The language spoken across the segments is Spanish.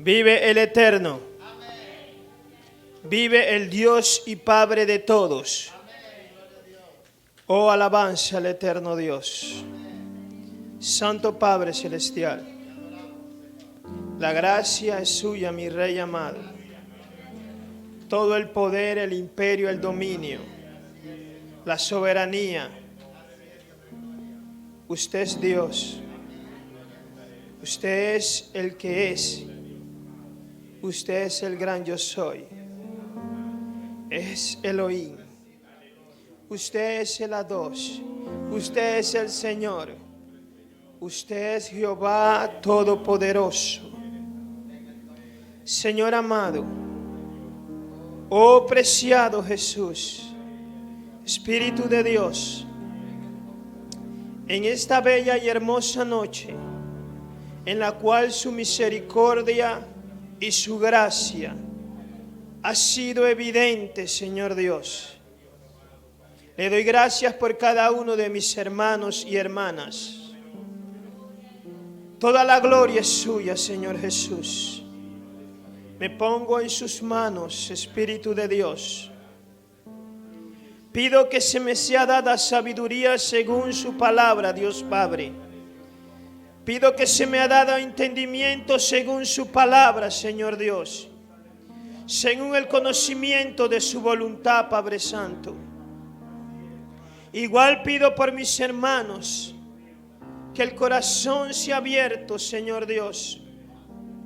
Vive el Eterno. Vive el Dios y Padre de todos. Oh, alabanza al Eterno Dios. Santo Padre Celestial, la gracia es suya, mi Rey amado. Todo el poder, el imperio, el dominio, la soberanía. Usted es Dios. Usted es el que es. Usted es el gran yo soy. Es Elohim. Usted es el Ados. Usted es el Señor. Usted es Jehová Todopoderoso. Señor amado, oh preciado Jesús, Espíritu de Dios, en esta bella y hermosa noche, en la cual su misericordia y su gracia ha sido evidente, Señor Dios. Le doy gracias por cada uno de mis hermanos y hermanas. Toda la gloria es suya, Señor Jesús. Me pongo en sus manos, Espíritu de Dios. Pido que se me sea dada sabiduría según su palabra, Dios Padre. Pido que se me ha dado entendimiento según su palabra, Señor Dios. Según el conocimiento de su voluntad, Padre Santo. Igual pido por mis hermanos que el corazón sea abierto, Señor Dios,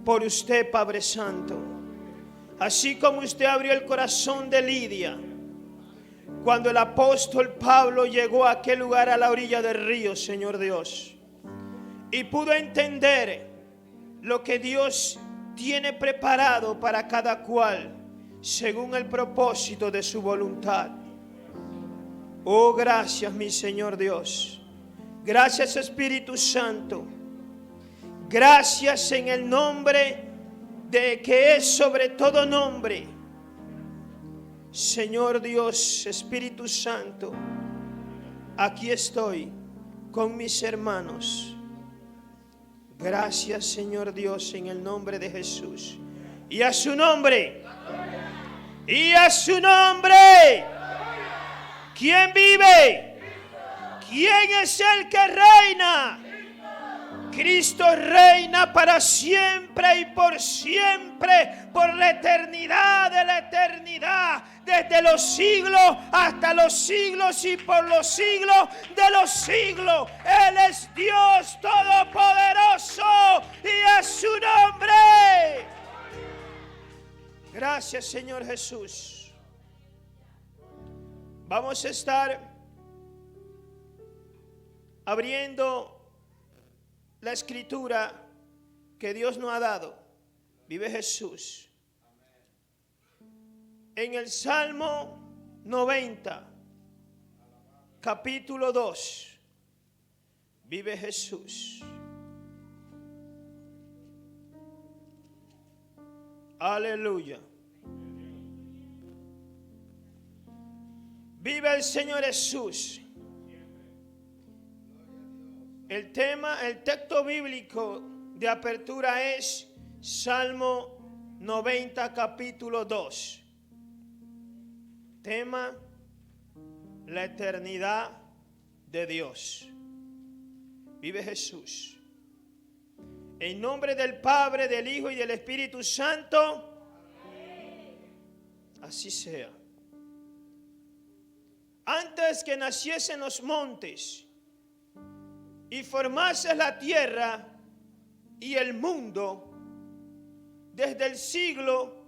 por usted, Padre Santo. Así como usted abrió el corazón de Lidia cuando el apóstol Pablo llegó a aquel lugar a la orilla del río, Señor Dios, y pudo entender lo que Dios tiene preparado para cada cual según el propósito de su voluntad. Oh, gracias, mi Señor Dios. Gracias, Espíritu Santo. Gracias en el nombre de que es sobre todo nombre. Señor Dios, Espíritu Santo, aquí estoy con mis hermanos. Gracias, Señor Dios, en el nombre de Jesús. Y a su nombre. Y a su nombre. ¿Quién vive? ¿Quién es el que reina? Cristo reina para siempre y por siempre, por la eternidad de la eternidad, desde los siglos hasta los siglos y por los siglos de los siglos. Él es Dios Todopoderoso y a su nombre. Gracias, Señor Jesús. Vamos a estar abriendo la escritura que Dios nos ha dado. Vive Jesús. En el Salmo 90, capítulo 2. Vive Jesús. Aleluya. Vive el Señor Jesús. El texto bíblico de apertura es Salmo 90, capítulo 2. Tema: la eternidad de Dios. Vive Jesús. En nombre del Padre, del Hijo y del Espíritu Santo. Así sea. Antes que naciesen los montes y formases la tierra y el mundo, desde el siglo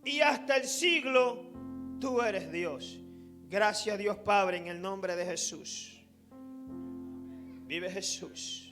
y hasta el siglo, tú eres Dios. Gracias, Dios Padre, en el nombre de Jesús. Vive Jesús.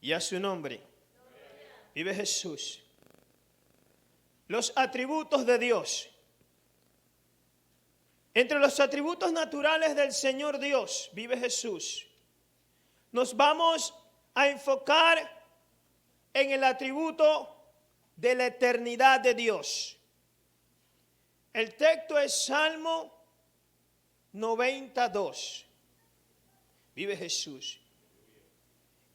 Y a su nombre. Vive Jesús. Los atributos de Dios. Entre los atributos naturales del Señor Dios, vive Jesús. Nos vamos a enfocar en el atributo de la eternidad de Dios. El texto es Salmo 92. Vive Jesús.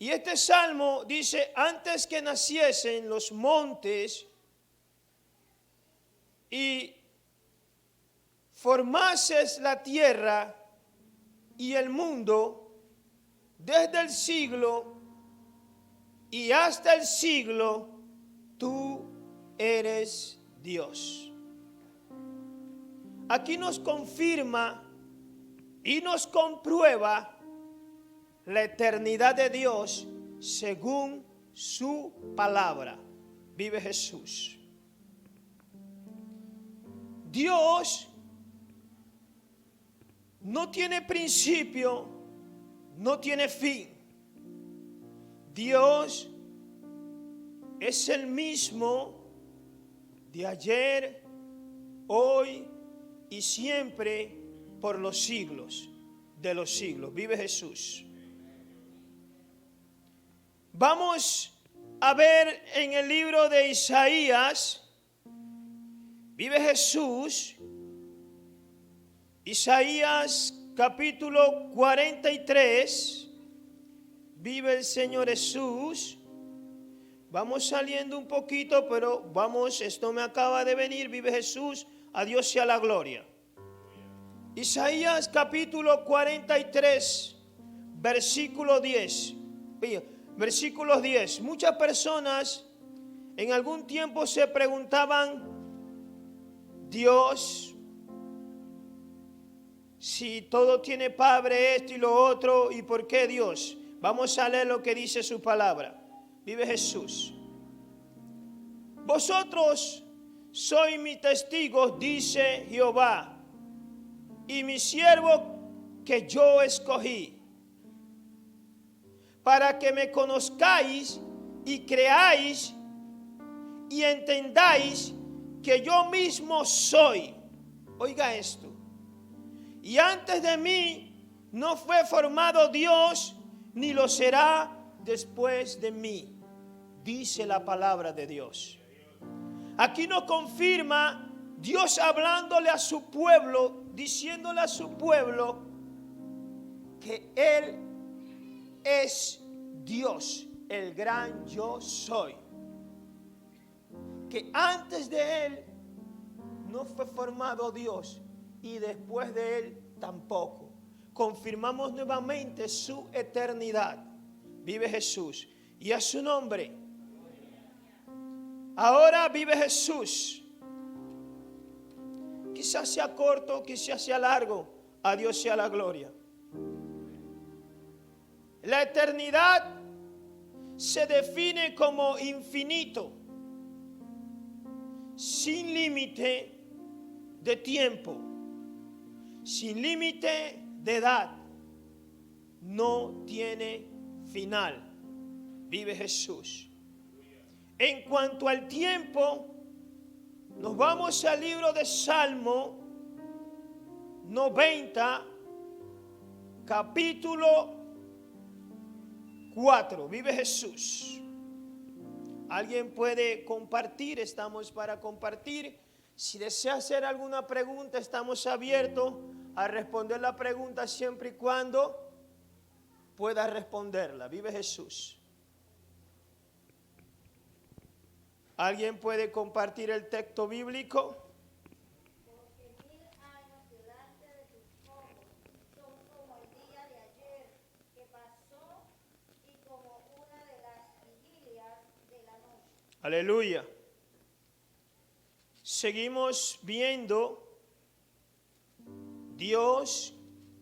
Y este salmo dice, antes que naciesen los montes y formases la tierra y el mundo, desde el siglo y hasta el siglo, tú eres Dios. Aquí nos confirma y nos comprueba la eternidad de Dios según su palabra. Vive Jesús. Dios no tiene principio, no tiene fin. Dios es el mismo de ayer, hoy y siempre por los siglos de los siglos. Vive Jesús. Vamos a ver en el libro de Isaías, vive Jesús, Isaías capítulo 43, vive el Señor Jesús. Vamos saliendo un poquito, pero vamos, esto me acaba de venir, vive Jesús, a Dios sea la gloria. Isaías capítulo 43, versículo 10. Versículo 10. Muchas personas en algún tiempo se preguntaban, Dios, si todo tiene padre, esto y lo otro, ¿y por qué Dios? Vamos a leer lo que dice su palabra. Vive Jesús. Vosotros sois mis testigos, dice Jehová, y mi siervo que yo escogí, para que me conozcáis y creáis y entendáis que yo mismo soy. Oiga esto. Y antes de mí no fue formado Dios, ni lo será después de mí, dice la palabra de Dios. Aquí nos confirma Dios hablándole a su pueblo, diciéndole a su pueblo que Él es Dios, el gran yo soy. Que antes de Él no fue formado Dios y después de Él tampoco. Confirmamos nuevamente su eternidad. Vive Jesús y a su nombre. Ahora vive Jesús. Quizás sea corto, quizás sea largo. A Dios sea la gloria. La eternidad se define como infinito, sin límite de tiempo, sin límite de edad, no tiene final. Vive Jesús. En cuanto al tiempo, nos vamos al libro de Salmo 90, capítulo 4. Vive Jesús. ¿Alguien puede compartir? Estamos para compartir. Si desea hacer alguna pregunta, estamos abiertos a responder la pregunta siempre y cuando pueda responderla. Vive Jesús. ¿Alguien puede compartir el texto bíblico? Porque 1000 años delante de tus ojos son como el día de ayer que pasó y como una de las vigilias de la noche. Aleluya. Seguimos viendo, Dios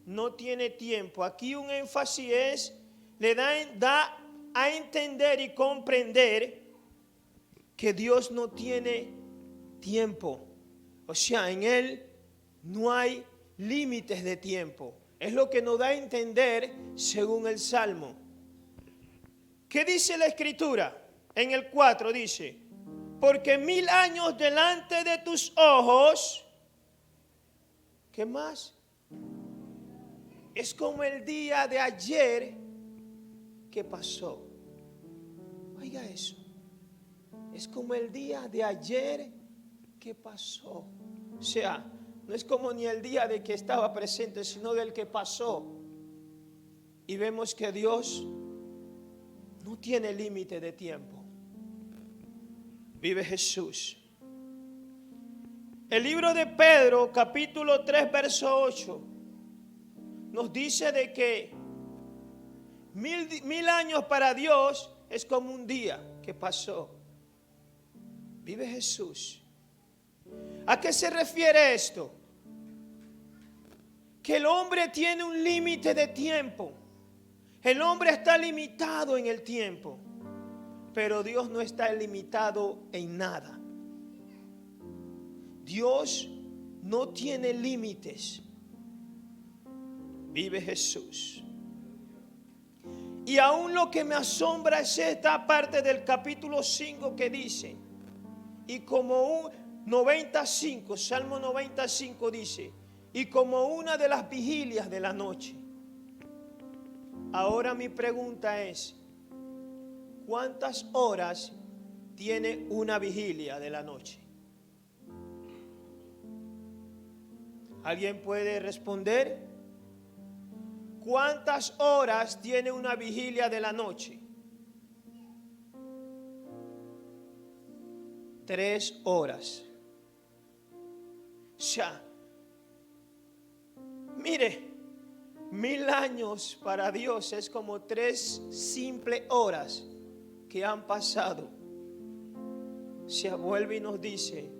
no tiene tiempo. Aquí un énfasis es, le da a entender y comprender que Dios no tiene tiempo. O sea, en Él no hay límites de tiempo. Es lo que nos da a entender según el Salmo. ¿Qué dice la escritura? En el 4 dice, porque 1000 años delante de tus ojos, ¿qué más? Es como el día de ayer que pasó. Oiga eso. Es como el día de ayer que pasó. O sea, no es como ni el día de que estaba presente, sino del que pasó. Y vemos que Dios no tiene límite de tiempo. Vive Jesús. El libro de Pedro, capítulo 3, verso 8, nos dice de que mil años para Dios es como un día que pasó. Vive Jesús. ¿A qué se refiere esto? Que el hombre tiene un límite de tiempo. El hombre está limitado en el tiempo, pero Dios no está limitado en nada. Dios no tiene límites. Vive Jesús. Y aún lo que me asombra es esta parte del capítulo 5 que dice, y como un 95, Salmo 95 dice, y como una de las vigilias de la noche. Ahora mi pregunta es, ¿cuántas horas tiene una vigilia de la noche? ¿Alguien puede responder? ¿Cuántas horas tiene una vigilia de la noche? 3 horas. O sea, mire, 1000 años para Dios es como 3 simples horas que han pasado. Se vuelve y nos dice,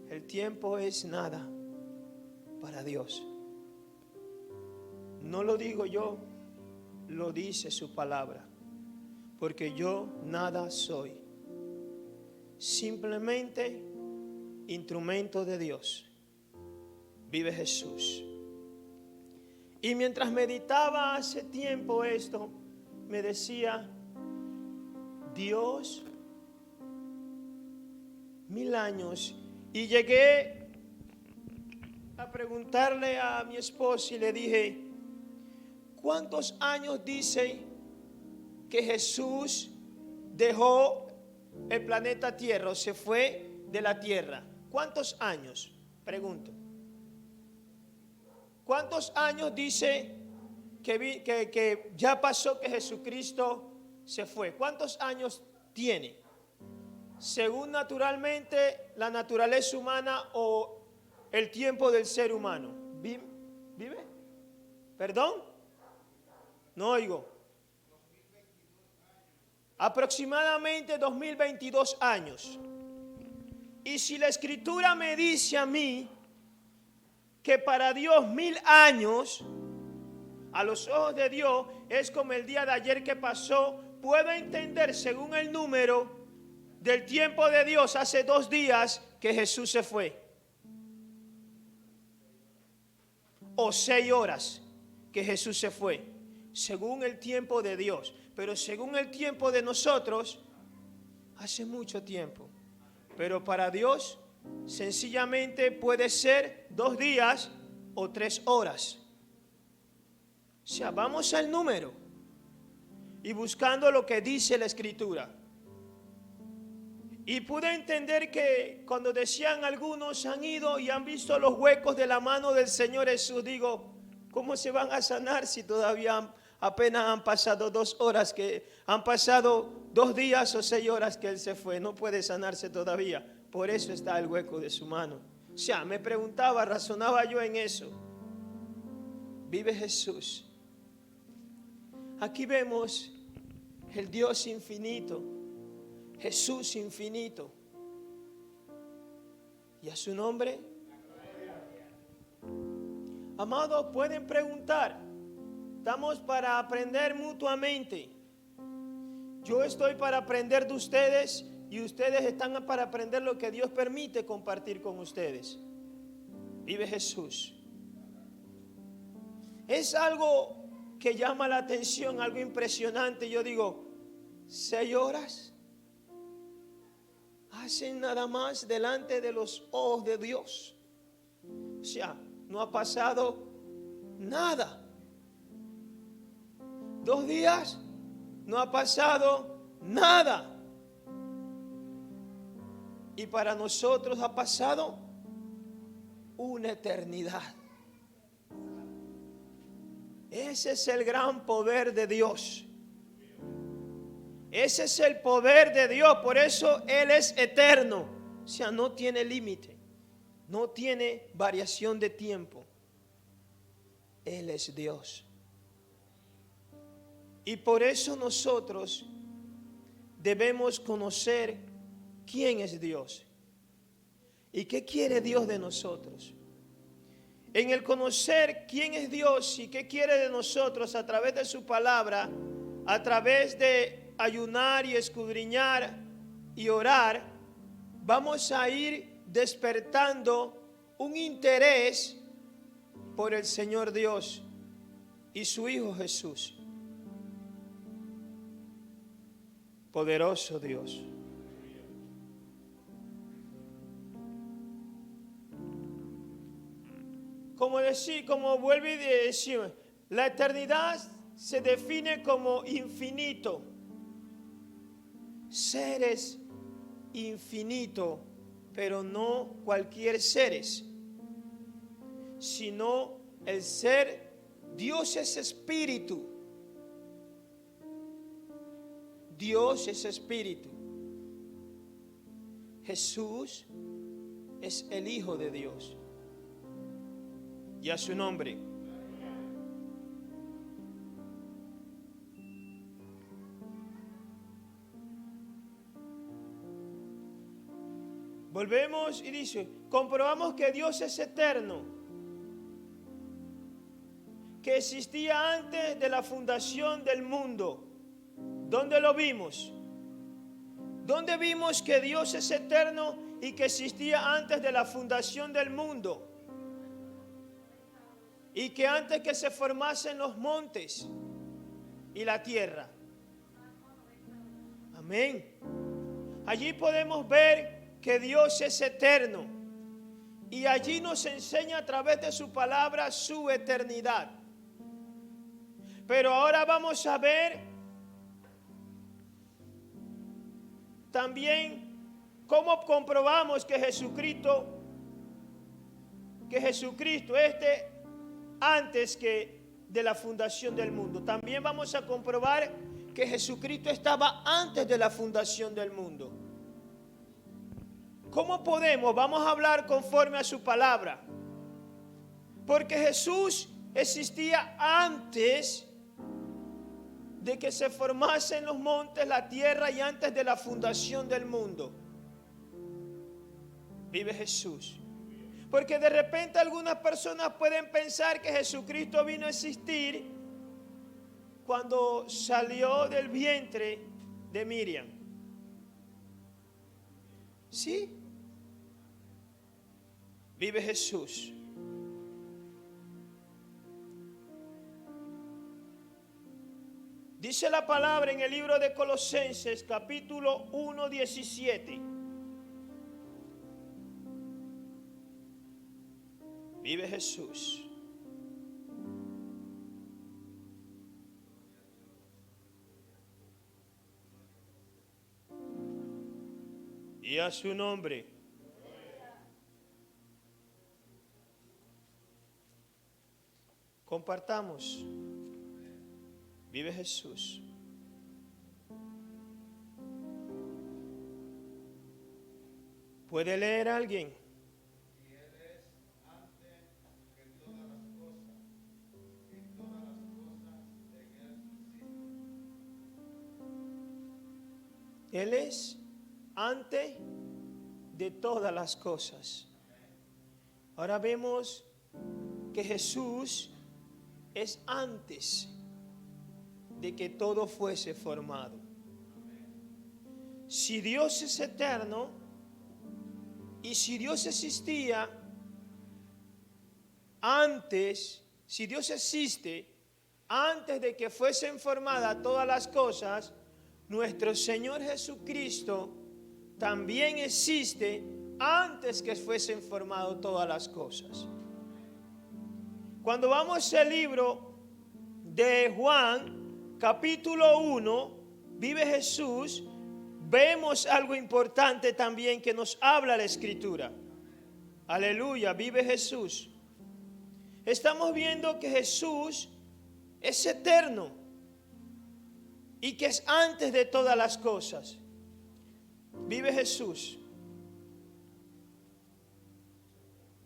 el tiempo es nada para Dios. No lo digo yo, lo dice su palabra, porque yo nada soy, simplemente instrumento de Dios. Vive Jesús. Y mientras meditaba hace tiempo esto, me decía, Dios, 1000 años. Y llegué a preguntarle a mi esposa y le dije, ¿cuántos años dice que Jesús dejó el planeta Tierra o se fue de la Tierra? ¿Cuántos años? Pregunto. ¿Cuántos años dice que ya pasó que Jesucristo se fue? ¿Cuántos años tiene? Según naturalmente la naturaleza humana o el tiempo del ser humano. ¿Vive? ¿Perdón? No oigo. Aproximadamente 2022 años. Y si la escritura me dice a mí que para Dios 1000 años, a los ojos de Dios, es como el día de ayer que pasó, puedo entender según el número del tiempo de Dios hace 2 días que Jesús se fue. O 6 horas que Jesús se fue, según el tiempo de Dios. Pero según el tiempo de nosotros, hace mucho tiempo. Pero para Dios, sencillamente puede ser 2 días o 3 horas. O sea, vamos al número y buscando lo que dice la escritura. Y pude entender que cuando decían algunos han ido y han visto los huecos de la mano del Señor Jesús, digo, ¿cómo se van a sanar si todavía apenas han pasado 2 horas, que han pasado 2 días o 6 horas que Él se fue? No puede sanarse todavía. Por eso está el hueco de su mano. O sea, me preguntaba, razonaba yo en eso. Vive Jesús. Aquí vemos el Dios infinito, Jesús infinito. Y a su nombre, amados, pueden preguntar. Estamos para aprender mutuamente. Yo estoy para aprender de ustedes y ustedes están para aprender lo que Dios permite compartir con ustedes. Vive Jesús. Es algo que llama la atención, algo impresionante. Yo digo, 6 horas hacen nada más delante de los ojos de Dios. O sea, no ha pasado nada. 2 días, no ha pasado nada. Y para nosotros ha pasado una eternidad. Ese es el gran poder de Dios. Ese es el poder de Dios. Por eso Él es eterno. O sea, no tiene límite. No tiene variación de tiempo. Él es Dios. Y por eso nosotros debemos conocer quién es Dios y qué quiere Dios de nosotros. En el conocer quién es Dios y qué quiere de nosotros a través de su palabra, a través de ayunar y escudriñar y orar, vamos a ir despertando un interés por el Señor Dios y su Hijo Jesús. Poderoso Dios. Como vuelve a decir, la eternidad se define como infinito. Seres infinito, pero no cualquier seres, sino el ser, Dios es espíritu. Dios es espíritu. Jesús es el Hijo de Dios. Y a su nombre. Volvemos y dice, comprobamos que Dios es eterno, que existía antes de la fundación del mundo. ¿Dónde lo vimos? ¿Dónde vimos que Dios es eterno y que existía antes de la fundación del mundo? Y que antes que se formasen los montes y la tierra. Amén. Allí podemos ver que Dios es eterno. Y allí nos enseña a través de su palabra su eternidad. Pero ahora vamos a ver también cómo comprobamos que Jesucristo antes que de la fundación del mundo. También vamos a comprobar que Jesucristo estaba antes de la fundación del mundo. ¿Cómo podemos? Vamos a hablar conforme a su palabra. Porque Jesús existía antes de que se formasen los montes, la tierra y antes de la fundación del mundo. Vive Jesús. Porque de repente algunas personas pueden pensar que Jesucristo vino a existir cuando salió del vientre de Miriam. ¿Sí? Vive Jesús. Dice la palabra en el libro de Colosenses, capítulo 1, 17. Vive Jesús. Y a su nombre. Compartamos. Vive Jesús. ¿Puede leer alguien? Él es antes de todas las cosas. Ahora vemos que Jesús es antes de que todo fuese formado. Si Dios es eterno y si Dios existía antes, si Dios existe antes de que fuesen formadas todas las cosas, nuestro Señor Jesucristo también existe antes que fuesen formadas todas las cosas. Cuando vamos al libro de Juan, capítulo 1, vive Jesús, vemos algo importante también que nos habla la Escritura. Aleluya, vive Jesús. Estamos viendo que Jesús es eterno y que es antes de todas las cosas. Vive Jesús.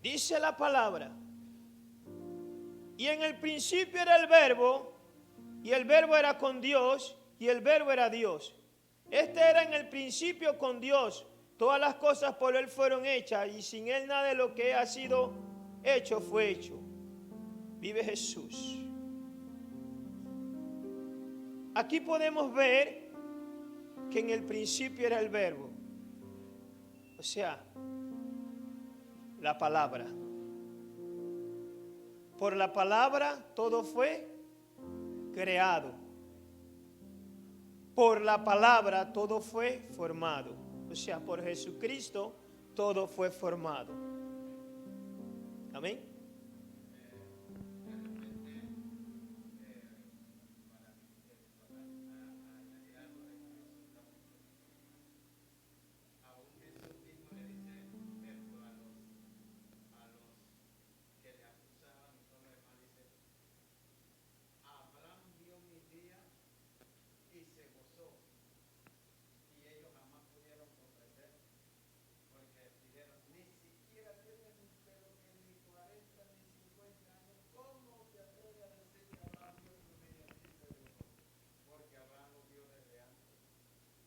Dice la palabra: y en el principio era el verbo, y el verbo era con Dios, y el verbo era Dios. Este era en el principio con Dios. Todas las cosas por Él fueron hechas, y sin Él nada de lo que ha sido hecho fue hecho. Vive Jesús. Aquí podemos ver que en el principio era el verbo, o sea, la palabra. Por la palabra todo fue creado. Por la palabra todo fue formado. O sea, por Jesucristo todo fue formado. Amén.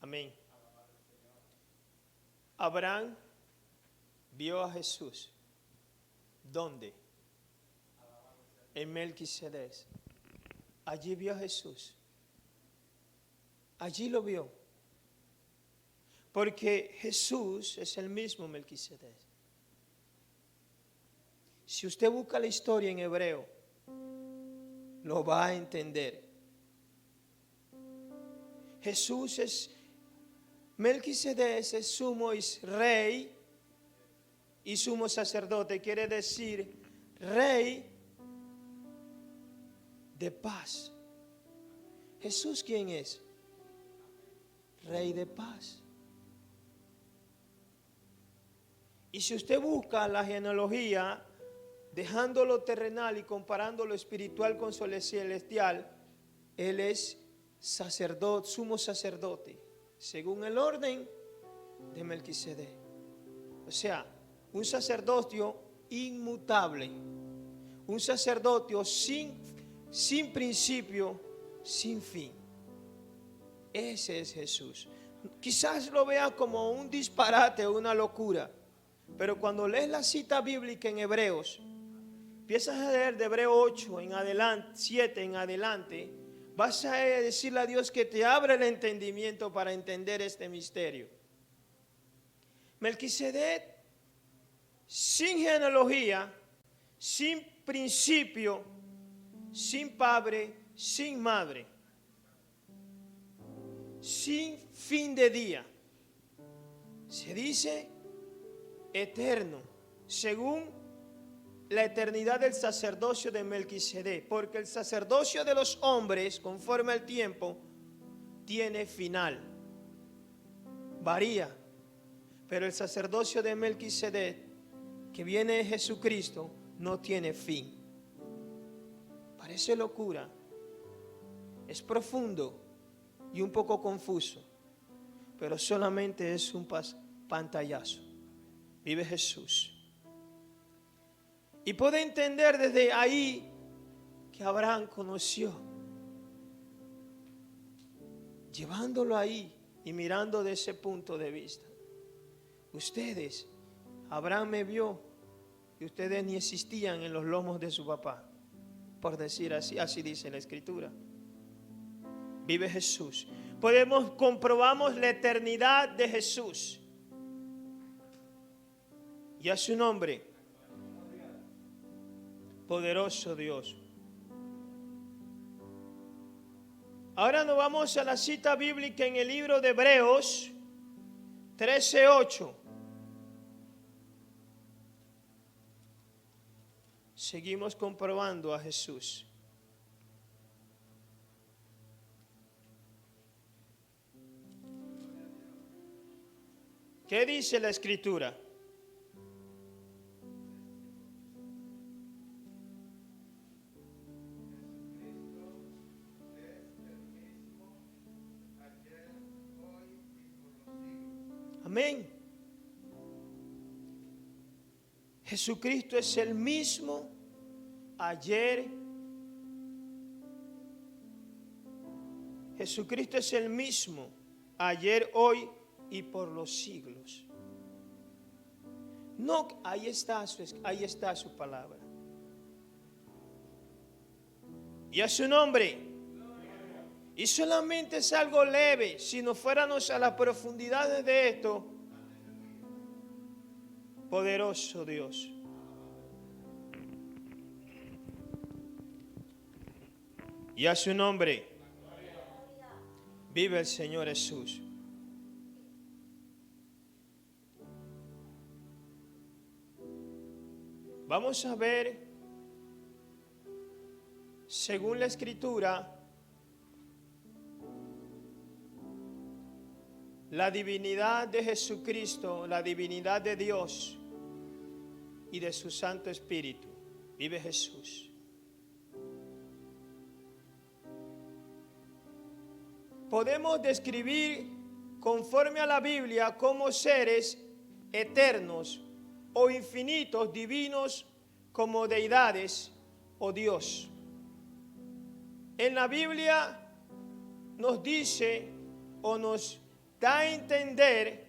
Amén. Abraham vio a Jesús. ¿Dónde? En Melquisedec. Allí vio a Jesús. Allí lo vio. Porque Jesús es el mismo Melquisedec. Si usted busca la historia en hebreo, lo va a entender. Jesús es Melquisedec, es sumo rey y sumo sacerdote, quiere decir rey de paz. Jesús, ¿quién es? Rey de paz. Y si usted busca la genealogía, dejando lo terrenal y comparando lo espiritual con lo celestial, Él es sacerdote, sumo sacerdote, según el orden de Melquisedec. O sea, un sacerdocio inmutable, un sacerdocio sin principio, sin fin. Ese es Jesús. Quizás lo vea como un disparate o una locura, pero cuando lees la cita bíblica en Hebreos, empiezas a leer de Hebreo 8 en adelante, 7 en adelante, vas a decirle a Dios que te abra el entendimiento para entender este misterio. Melquisedec, sin genealogía, sin principio, sin padre, sin madre, sin fin de día. Se dice eterno, según la eternidad del sacerdocio de Melquisedec, porque el sacerdocio de los hombres, conforme al tiempo, tiene final, varía, pero el sacerdocio de Melquisedec, que viene de Jesucristo, no tiene fin. Parece locura, es profundo y un poco confuso, pero solamente es un pantallazo. Vive Jesús. Y puede entender desde ahí que Abraham conoció. Llevándolo ahí y mirando de ese punto de vista. Ustedes, Abraham me vio y ustedes ni existían en los lomos de su papá. Por decir así, así dice la Escritura. Vive Jesús. Comprobamos la eternidad de Jesús. Y a su nombre. Poderoso Dios. Ahora nos vamos a la cita bíblica en el libro de Hebreos 13:8. Seguimos comprobando a Jesús. ¿Qué dice la Escritura? Amén. Jesucristo es el mismo ayer. Jesucristo es el mismo ayer, hoy y por los siglos. No, ahí está su palabra. Y a su nombre. Y solamente es algo leve. Si nos fuéramos a las profundidades de esto, poderoso Dios. Y a su nombre vive el Señor Jesús. Vamos a ver, según la Escritura, la divinidad de Jesucristo, la divinidad de Dios y de su Santo Espíritu. Vive Jesús. Podemos describir conforme a la Biblia como seres eternos o infinitos, divinos, como deidades o Dios. En la Biblia nos dice o nos da a entender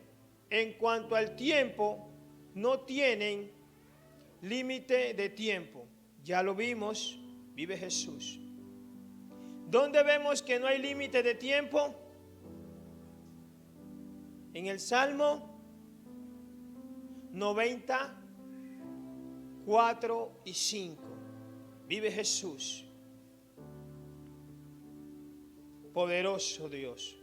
en cuanto al tiempo, no tienen límite de tiempo. Ya lo vimos, vive Jesús. ¿Dónde vemos que no hay límite de tiempo? En el Salmo 94 y 5. Vive Jesús. Poderoso Dios.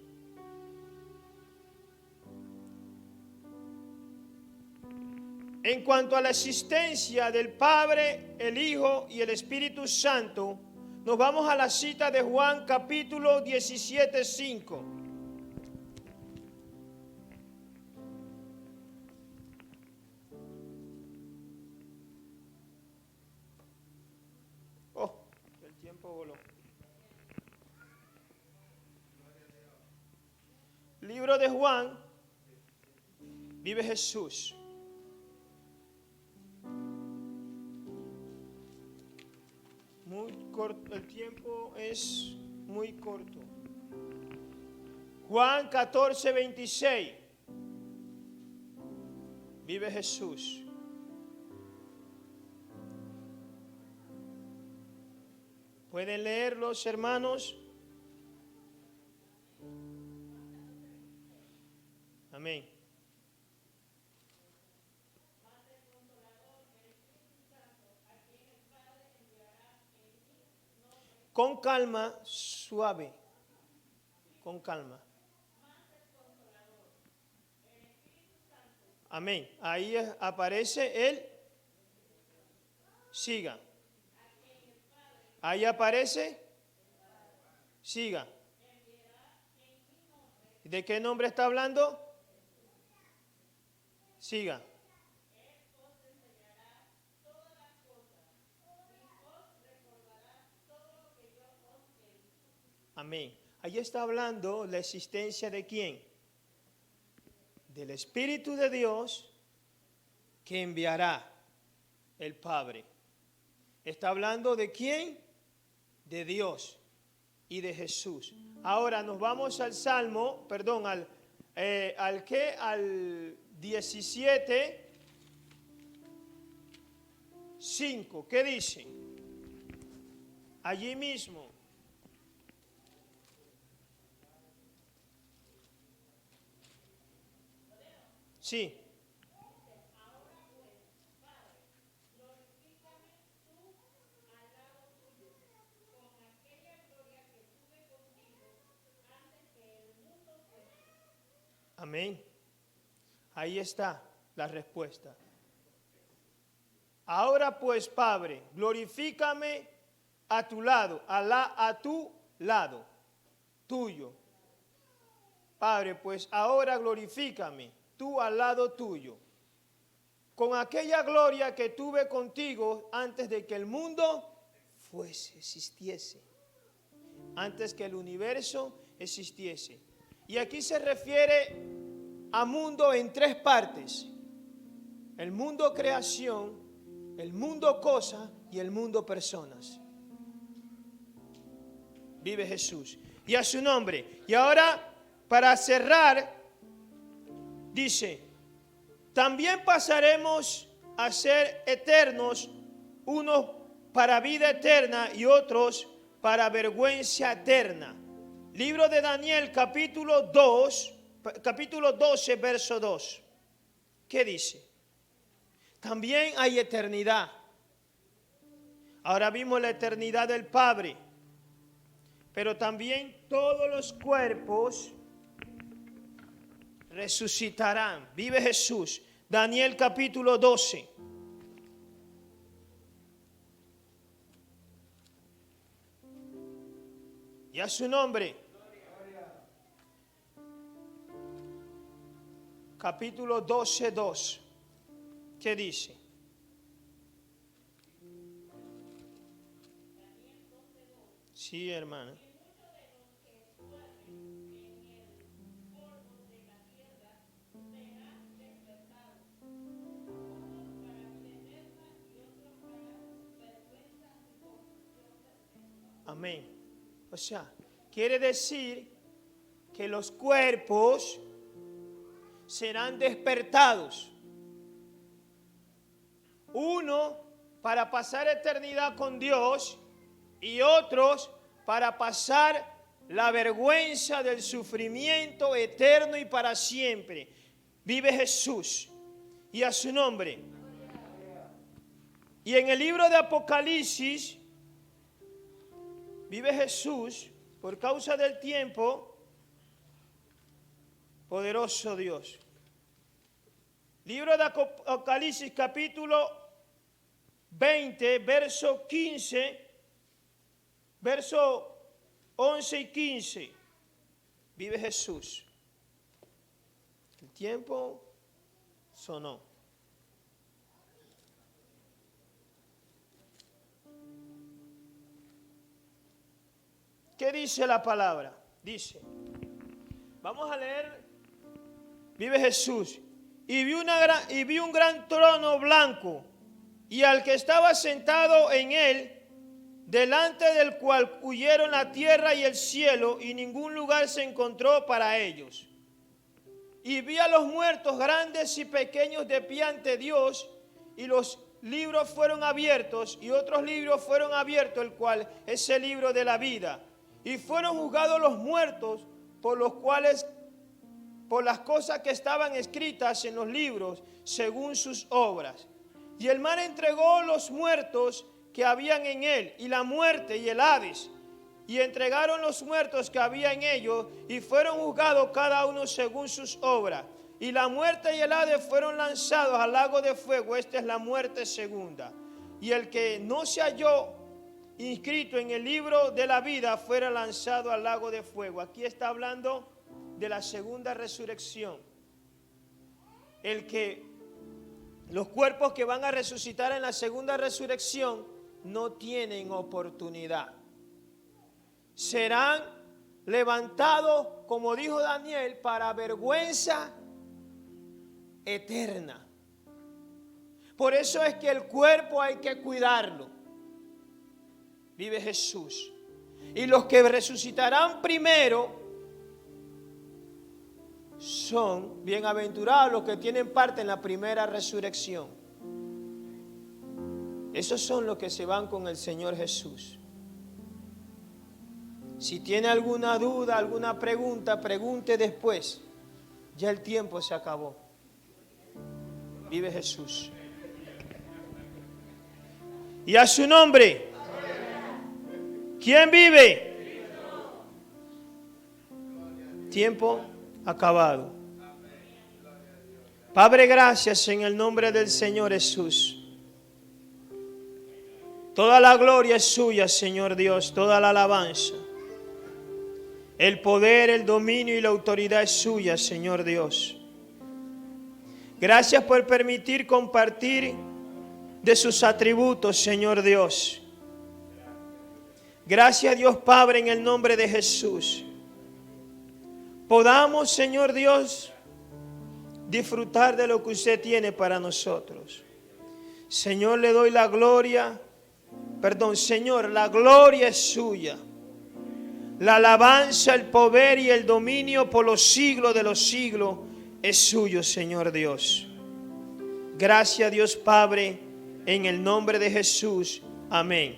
En cuanto a la existencia del Padre, el Hijo y el Espíritu Santo, nos vamos a la cita de Juan capítulo 17:5. Oh, el tiempo voló. Libro de Juan, vive Jesús. Muy corto, el tiempo es muy corto. Juan 14:26. Vive Jesús. ¿Pueden leerlos, hermanos? Amén. Con calma, suave. Con calma. Amén. Ahí aparece el siga. Ahí aparece siga. ¿De qué nombre está hablando? Siga. Amén. Ahí está hablando la existencia de quién? Del Espíritu de Dios que enviará el Padre. Está hablando de quién? De Dios y de Jesús. Ahora nos vamos al Salmo, perdón, al 17:5. ¿Qué dice? Allí mismo. Sí. Amén. Ahí está la respuesta. Ahora pues, Padre, glorifícame a tu lado, a tu lado, tuyo. Padre, pues ahora glorifícame, tú al lado tuyo, con aquella gloria que tuve contigo antes de que el mundo existiese, antes que el universo existiese. Y aquí se refiere a mundo en tres partes: el mundo creación, el mundo cosa y el mundo personas. Vive Jesús. Y a su nombre. Y ahora, para cerrar, dice: también pasaremos a ser eternos, unos para vida eterna y otros para vergüenza eterna. Libro de Daniel, capítulo 12, verso 2. ¿Qué dice? También hay eternidad. Ahora vimos la eternidad del Padre, pero también todos los cuerpos resucitarán. Vive Jesús. Daniel capítulo 12. Y a su nombre. Capítulo 12, 2. ¿Qué dice? Sí, hermana. Amén. O sea, quiere decir que los cuerpos serán despertados. Uno para pasar eternidad con Dios y otros para pasar la vergüenza del sufrimiento eterno y para siempre. Vive Jesús y a su nombre. Y en el libro de Apocalipsis, vive Jesús, por causa del tiempo, poderoso Dios. Libro de Apocalipsis, capítulo 20, verso 15, verso 11 y 15. Vive Jesús. El tiempo sonó. ¿Qué dice la palabra? Dice, vamos a leer. Vive Jesús. Y vi un gran trono blanco, y al que estaba sentado en él, delante del cual huyeron la tierra y el cielo, y ningún lugar se encontró para ellos. Y vi a los muertos grandes y pequeños de pie ante Dios, y los libros fueron abiertos, y otros libros fueron abiertos, el cual es el libro de la vida. Y fueron juzgados los muertos por las cosas que estaban escritas en los libros, según sus obras. Y el mar entregó los muertos que habían en él, y la muerte y el Hades, y entregaron los muertos que había en ellos, y fueron juzgados cada uno según sus obras. Y la muerte y el Hades fueron lanzados al lago de fuego. Esta es la muerte segunda. Y el que no se halló inscrito en el libro de la vida fuera lanzado al lago de fuego. Aquí está hablando de la segunda resurrección. Los cuerpos que van a resucitar en la segunda resurrección no tienen oportunidad. Serán levantados, como dijo Daniel, para vergüenza eterna. Por eso es que el cuerpo hay que cuidarlo. Vive Jesús. Y los que resucitarán primero son bienaventurados los que tienen parte en la primera resurrección. Esos son los que se van con el Señor Jesús. Si tiene alguna duda, alguna pregunta, pregunte después. Ya el tiempo se acabó. Vive Jesús. Y a su nombre. ¿Quién vive? Tiempo acabado. Padre, gracias en el nombre del Señor Jesús. Toda la gloria es suya, Señor Dios, toda la alabanza. El poder, el dominio y la autoridad es suya, Señor Dios. Gracias por permitir compartir de sus atributos, Señor Dios. Gracias, Dios Padre, en el nombre de Jesús. Podamos, Señor Dios, disfrutar de lo que usted tiene para nosotros. Señor, le doy la gloria. Señor, la gloria es suya. La alabanza, el poder y el dominio por los siglos de los siglos es suyo, Señor Dios. Gracias, Dios Padre, en el nombre de Jesús. Amén.